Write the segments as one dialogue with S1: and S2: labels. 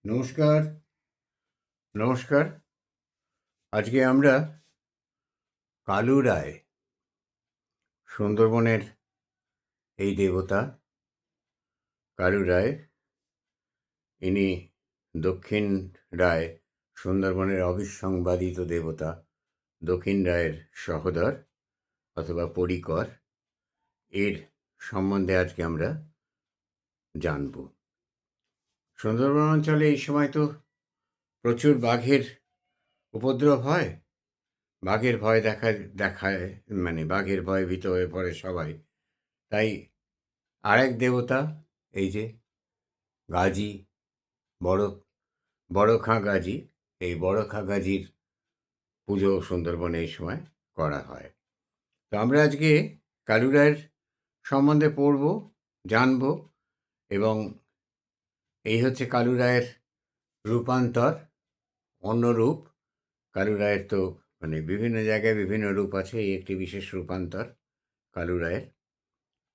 S1: নমস্কার, নমস্কার। আজকে আমরা কালু রায়, সুন্দরবনের এই দেবতা কালু রায়, ইনি দক্ষিণ রায়, সুন্দরবনের অবিসংবাদিত দেবতা দক্ষিণ রায়ের সহোদর অথবা পরিকর। এর সম্বন্ধে আজকে আমরা জানব। সুন্দরবন অঞ্চলে এই সময় তো প্রচুর বাঘের উপদ্রব হয়। বাঘের ভয় দেখায়, মানে বাঘের ভয়ে ভীত হয়ে পড়ে সবাই। তাই আরেক দেবতা, এই যে গাজী, বড় বড় খাঁ গাজী, এই বড় খাঁ গাজীর পুজো সুন্দরবনে এই সময় করা হয়। তো আমরা আজকে কালু রায়ের সম্বন্ধে পড়ব, জানব, এবং এই হচ্ছে কালু রায়ের রূপান্তর, অন্য রূপ। কালু রায়ের তো মানে বিভিন্ন জায়গায় বিভিন্ন রূপ আছে, এই একটি বিশেষ রূপান্তর কালু রায়ের।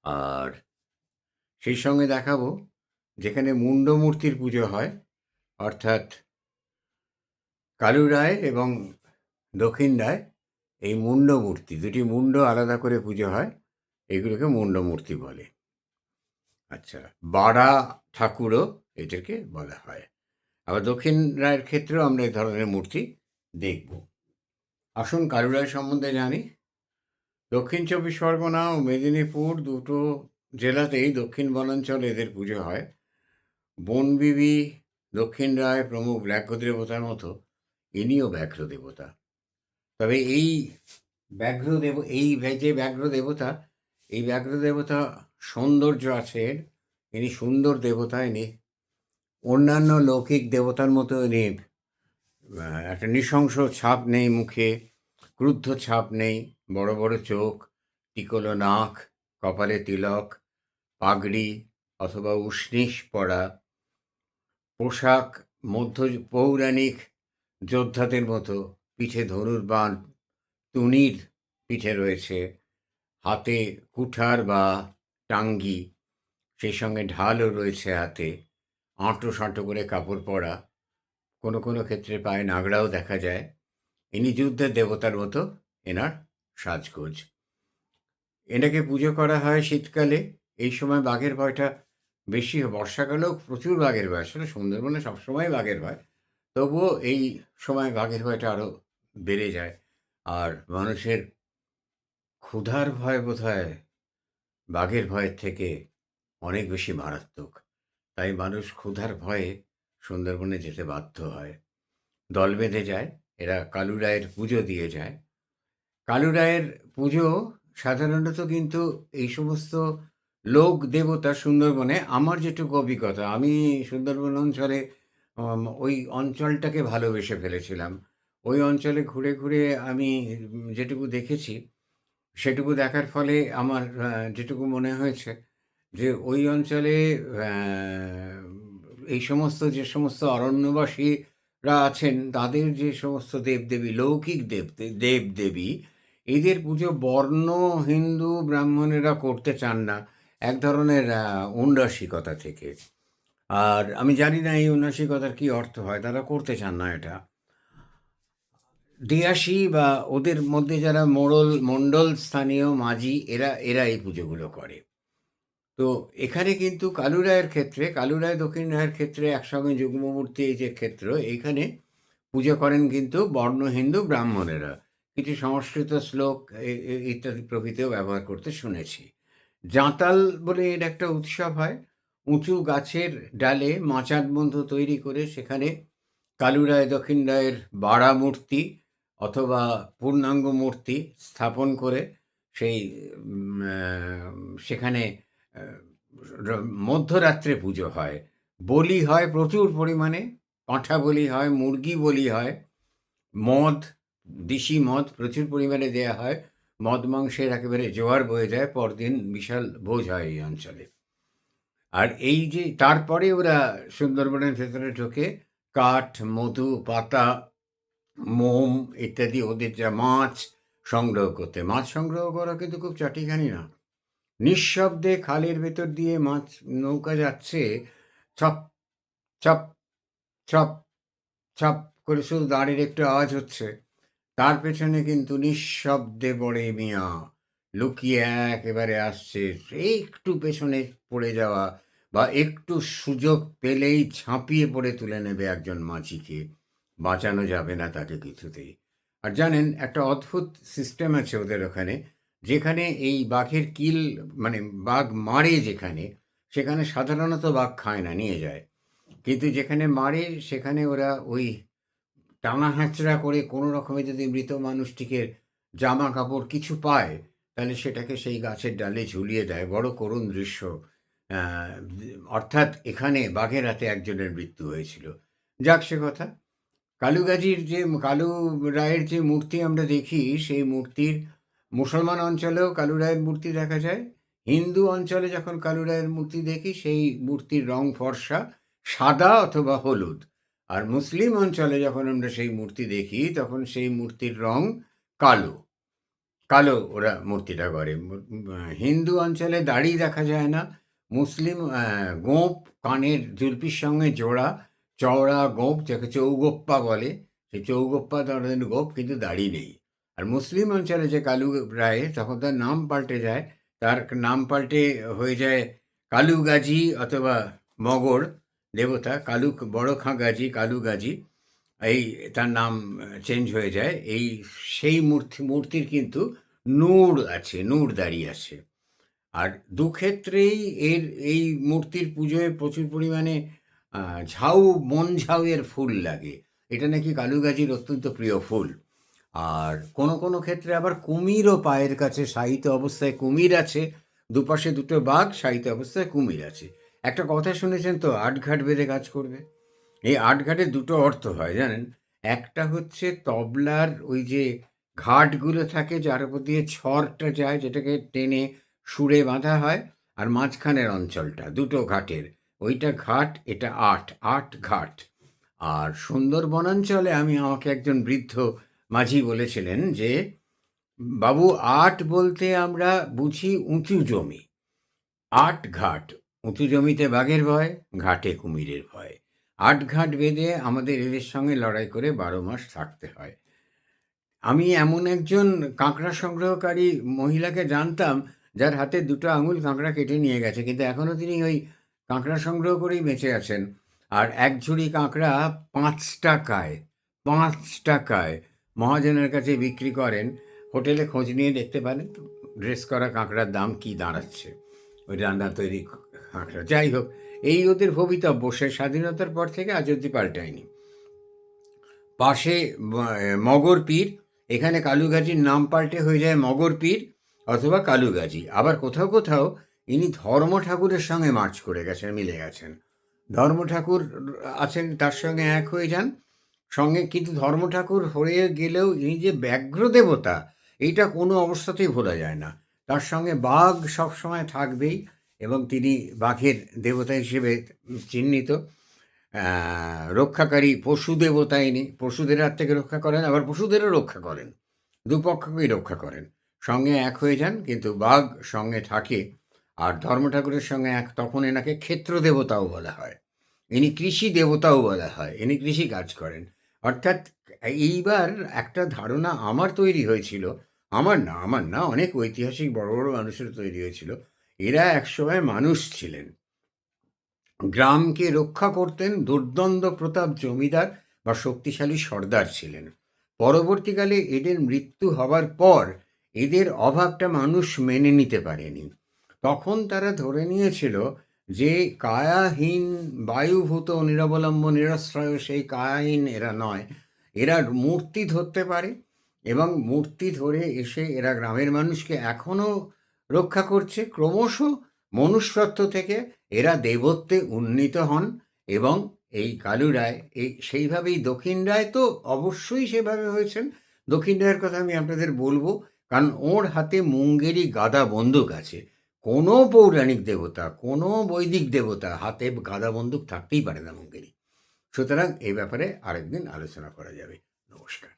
S1: আর সেই সঙ্গে দেখাবো যেখানে মুন্ড মূর্তির পুজো হয়, অর্থাৎ কালু রায় এবং দক্ষিণ রায়, এই মুন্ড মূর্তি, দুটি মুন্ড আলাদা করে পুজো হয়, এগুলোকে মুন্ড মূর্তি বলে। আচ্ছা, বাড়া ঠাকুরও এদেরকে বলা হয়। আবার দক্ষিণ রায়ের ক্ষেত্রেও আমরা এই ধরনের মূর্তি দেখব। আসুন কালু রায় সম্বন্ধে জানি। দক্ষিণ চব্বিশ পরগনা ও মেদিনীপুর দুটো জেলাতেই দক্ষিণ বনাঞ্চলে এদের পুজো হয়। বনবিবি, দক্ষিণ রায় প্রমুখ ব্যাঘ্র দেবতার মতো ইনিও ব্যাঘ্র দেবতা। তবে এই যে ব্যাঘ্র দেবতা, এই ব্যাঘ্র দেবতা সৌন্দর্য আছে এর। ইনি সুন্দর দেবতা। ইনি অন্যান্য লৌকিক দেবতার মতো ইনি একটা নৃশংস ছাপ নেই মুখে, ক্রুদ্ধ ছাপ নেই, বড় বড় চোখ, টিকলো নাক, কপালে তিলক, পাগড়ি অথবা উষ্ণিস পরা, পোশাক মধ্য পৌরাণিক যোদ্ধাদের মতো, পিঠে ধনুর্বাণ, টুনির পিঠে রয়েছে, হাতে কুঠার বা টাঙ্গি, সেই সঙ্গে ঢালও রয়েছে হাতে, আঁটো সাঁটো করে কাপড় পরা, কোনো কোনো ক্ষেত্রে পায়ে নাগড়াও দেখা যায়। ইনি যুদ্ধের দেবতার মতো এনার সাজগোজ। এনাকে পুজো করা হয় শীতকালে। এই সময় বাঘের ভয়টা বেশি হয়। বর্ষাকালেও প্রচুর বাঘের ভয়, আসলে সুন্দরবনে সবসময় বাঘের ভয়, তবুও এই সময় বাঘের ভয়টা আরও বেড়ে যায়। আর মানুষের ক্ষুধার ভয় বোধহয় বাঘের ভয়ের থেকে অনেক বেশি মারাত্মক। তাই মানুষ ক্ষুধার ভয়ে সুন্দরবনে যেতে বাধ্য হয়, দল বেঁধে যায়, এরা কালু রায়ের পুজো দিয়ে যায়। কালু রায়ের পুজো সাধারণত কিন্তু এই সমস্ত লোক দেবতা সুন্দরবনে, আমার যেটুকু অভিজ্ঞতা, আমি সুন্দরবন অঞ্চলে ওই অঞ্চলটাকে ভালোবেসে ফেলেছিলাম। ওই অঞ্চলে ঘুরে ঘুরে আমি যেটুকু দেখেছি, সেটুকু দেখার ফলে আমার যেটুকু মনে হয়েছে যে ওই অঞ্চলে এই সমস্ত যে সমস্ত অরণ্যবাসীরা আছেন, তাদের যে সমস্ত দেবদেবী, লৌকিক দেবদেবী, এদের পুজো বর্ণ হিন্দু ব্রাহ্মণেরা করতে চান না, এক ধরনের ঔন্দাসিকতা থেকে। আর আমি জানি না এই ঔন্দাসিকতার কী অর্থ হয়, তারা করতে চান না এটা। দিয়াশি বা ওদের মধ্যে যারা মণ্ডল স্থানীয় মাঝি, এরা এরা এই পুজোগুলো করে। তো এখানে কিন্তু কালু রায়ের ক্ষেত্রে, কালু রায় দক্ষিণ রায়ের ক্ষেত্রে একসঙ্গে যুগ্মমূর্তি, এই যে ক্ষেত্র, এইখানে পুজো করেন কিন্তু বর্ণ হিন্দু ব্রাহ্মণেরা। কিছু সংস্কৃত শ্লোক ইত্যাদি প্রভৃতিও ব্যবহার করতে শুনেছি। জাঁতাল বলে এর একটা উৎসব হয়। উঁচু গাছের ডালে মাচার বন্ধ তৈরি করে সেখানে কালু রায় দক্ষিণ রায়ের বাড়া মূর্তি অথবা পূর্ণাঙ্গ মূর্তি স্থাপন করে সেই সেখানে মধ্যরাত্রে পুজো হয়। বলি হয় প্রচুর পরিমাণে, পাঁঠা বলি হয়, মুরগি বলি হয়, মদ, দেশি মদ প্রচুর পরিমাণে দেয়া হয়। মদ মাংসের একেবারে জোয়ার বয়ে যায়, পরদিন বিশাল ভোজ হয় এই অঞ্চলে। আর এই যে তারপরে ওরা সুন্দরবনের ভেতরে ঢোকে কাঠ, মধু, পাতা, মোম ইত্যাদি, ওদের যা মাছ সংগ্রহ করতে। মাছ সংগ্রহ করা কিন্তু খুব চাটিখানি না। নিঃশব্দে খালের ভেতর দিয়ে মাছ নৌকা যাচ্ছে, ছপ ছপ ছপ ছপ করে শুধু দাঁড়ের একটু আওয়াজ হচ্ছে, তার পেছনে কিন্তু নিঃশব্দে বড়ে মিয়া লুকিয়ে একেবারে আসছে। একটু পেছনে পড়ে যাওয়া বা একটু সুযোগ পেলেই ঝাঁপিয়ে পড়ে তুলে নেবে একজন মাঝিকে, বাঁচানো যাবে না তাকে কিছুতেই। আর জানেন, একটা অদ্ভুত সিস্টেম আছে ওদের ওখানে, যেখানে এই বাঘের কিল, মানে বাঘ মারে যেখানে, সেখানে সাধারণত বাঘ খায় না, নিয়ে যায়। কিন্তু যেখানে মারে সেখানে ওরা ওই টানা হ্যাঁচড়া করে কোনো রকমে যদি মৃত মানুষটিকে জামা কাপড় কিছু পায়, তাহলে সেটাকে সেই গাছের ডালে ঝুলিয়ে দেয়। বড় করুণ দৃশ্য। আহ, অর্থাৎ এখানে বাঘের হাতে একজনের মৃত্যু হয়েছিল। যাক সে কথা। কালুগাজির যে কালু রায়ের যে মূর্তি আমরা দেখি, সেই মূর্তির মুসলমান অঞ্চলেও কালু রায়ের মূর্তি দেখা যায়। হিন্দু অঞ্চলে যখন কালু রায়ের মূর্তি দেখি, সেই মূর্তির রং ফর্সা, সাদা অথবা হলুদ। আর মুসলিম অঞ্চলে যখন আমরা সেই মূর্তি দেখি, তখন সেই মূর্তির রং কালো। কালো ওরা মূর্তিটা করে। হিন্দু অঞ্চলে দাড়ি দেখা যায় না। মুসলিম গোঁপ, কানের জুলপির সঙ্গে জোড়া, চওড়া গোঁপ, যাকে চৌগোপ্পা বলে, সেই চৌগোপ্পা ধরনের গোঁপ, কিন্তু দাড়ি নেই। আর মুসলিম অঞ্চলে যে কালু রায়, তখন তার নাম পাল্টে যায়। তার নাম পাল্টে হয়ে যায় কালু গাজী অথবা মগর দেবতা, কালু বড় খাঁ গাজী, কালু গাজী, এই তার নাম চেঞ্জ হয়ে যায়। সেই মূর্তির কিন্তু নূর আছে, নূর দাঁড়িয়ে আছে। আর দুক্ষেত্রেই এই মূর্তির পুজোয় প্রচুর পরিমাণে ঝাউ, বন ঝাউয়ের ফুল লাগে। এটা নাকি কালুগাজির অত্যন্ত প্রিয় ফুল। আর কোনো ক্ষেত্রে আবার কুমিরও পায়ের কাছে শায়িত অবস্থায় কুমির আছে। দুপাশে দুটো বাঘ, শায়িত অবস্থায় কুমির আছে। একটা কথা শুনেছেন তো, আটঘাট বেঁধে কাজ করবে। এই আটঘাটের দুটো অর্থ হয় জানেন। একটা হচ্ছে তবলার ওই যে ঘাটগুলো থাকে, যার উপর দিয়ে ছড়টা যায়, যেটাকে টেনে সুরে বাঁধা হয়। আর মাঝখানের অঞ্চলটা দুটো ঘাটের, ওইটা ঘাট, এটা আট ঘাট। আর সুন্দর বনাঞ্চলে আমাকে একজন বৃদ্ধ মাঝি বলেছিলেন যে, বাবু, আট বলতে আমরা বুঝি উঁচু জমি। আট ঘাট, উঁচু জমিতে বাঘের ভয়, ঘাটে কুমিরের ভয়। আট ঘাট বেঁধে আমাদের এদের সঙ্গে লড়াই করে 12 মাস থাকতে হয়। আমি এমন একজন কাঁকড়া সংগ্রহকারী মহিলাকে জানতাম, যার হাতে দুটো আঙুল কাঁকড়া কেটে নিয়ে গেছে, কিন্তু এখনও তিনি ওই কাঁকড়া সংগ্রহ করেই বেঁচে আছেন। আর এক ঝুড়ি কাঁকড়া 5 টাকায়, 5 টাকায় মহাজনের কাছে বিক্রি করেন। হোটেলে খোঁজ নিয়ে দেখতে পারেন ড্রেস করা কাঁকড়ার দাম কি দাঁড়াচ্ছে, ওই রান্না তৈরি কাঁকড়া। যাই হোক, এই ওদের ভবিতব্য, সে স্বাধীনতার পর থেকে আজ অব্দি পাল্টায়নি। পাশে মগর পীর, এখানে কালুগাজির নাম পাল্টে হয়ে যায় মগর পীর অথবা কালুগাজি। আবার কোথাও কোথাও ইনি ধর্ম ঠাকুরের সঙ্গে মার্চ করে গেছেন, মিলে গেছেন। ধর্ম ঠাকুর আছেন, তার সঙ্গে এক হয়ে যান সঙ্গে। কিন্তু ধর্ম ঠাকুর হয়ে গেলেও ইনি যে ব্যাঘ্র দেবতা, এইটা কোনো অবস্থাতেই ভোলা যায় না। তার সঙ্গে বাঘ সবসময় থাকবেই, এবং তিনি বাঘের দেবতা হিসেবে চিহ্নিত। রক্ষাকারী পশু দেবতা ইনি, পশুদের হাত থেকে রক্ষা করেন, আবার পশুদেরও রক্ষা করেন, দুপক্ষকেই রক্ষা করেন। সঙ্গে এক হয়ে যান, কিন্তু বাঘ সঙ্গে থাকে। আর ধর্ম ঠাকুরের সঙ্গে এক, তখন এনাকে ক্ষেত্র দেবতাও বলা হয়, ইনি কৃষি দেবতাও বলা হয়, ইনি কৃষি কাজ করেন। অর্থাৎ এইবার একটা ধারণা আমার তৈরি হয়েছিল, আমার না, অনেক ঐতিহাসিক বড় বড় মানুষের তৈরি হয়েছিল, এরা একসময় মানুষ ছিলেন, গ্রামকে রক্ষা করতেন, দুর্দ্বন্দ্ব প্রতাপ জমিদার বা শক্তিশালী সর্দার ছিলেন। পরবর্তীকালে এদের মৃত্যু হবার পর এদের অভাবটা মানুষ মেনে নিতে পারেনি। তখন তারা ধরে নিয়েছিল যে কায়াহীন, বায়ুভূত, নিরবলম্ব, নিরাশ্রয়, সেই কায়াহীন এরা নয়, এরা মূর্তি ধরতে পারে। এবং মূর্তি ধরে এসে এরা গ্রামের মানুষকে এখনও রক্ষা করছে। ক্রমশ মনুষ্যত্ব থেকে এরা দেবত্বে উন্নীত হন। এবং এই কালু রায় সেইভাবেই, দক্ষিণ রায় তো অবশ্যই সেভাবে হয়েছেন। দক্ষিণ রায়ের কথা আমি আপনাদের বলবো, কারণ ওর হাতে মুঙ্গেরি গাদা বন্দুক আছে। কোনো পৌরাণিক দেবতা, কোনো বৈদিক দেবতা হাতে গাদা বন্দুক থাকতেই পারে না মুঙ্গেরি। সুতরাং এই ব্যাপারে আরেকদিন আলোচনা করা যাবে। নমস্কার।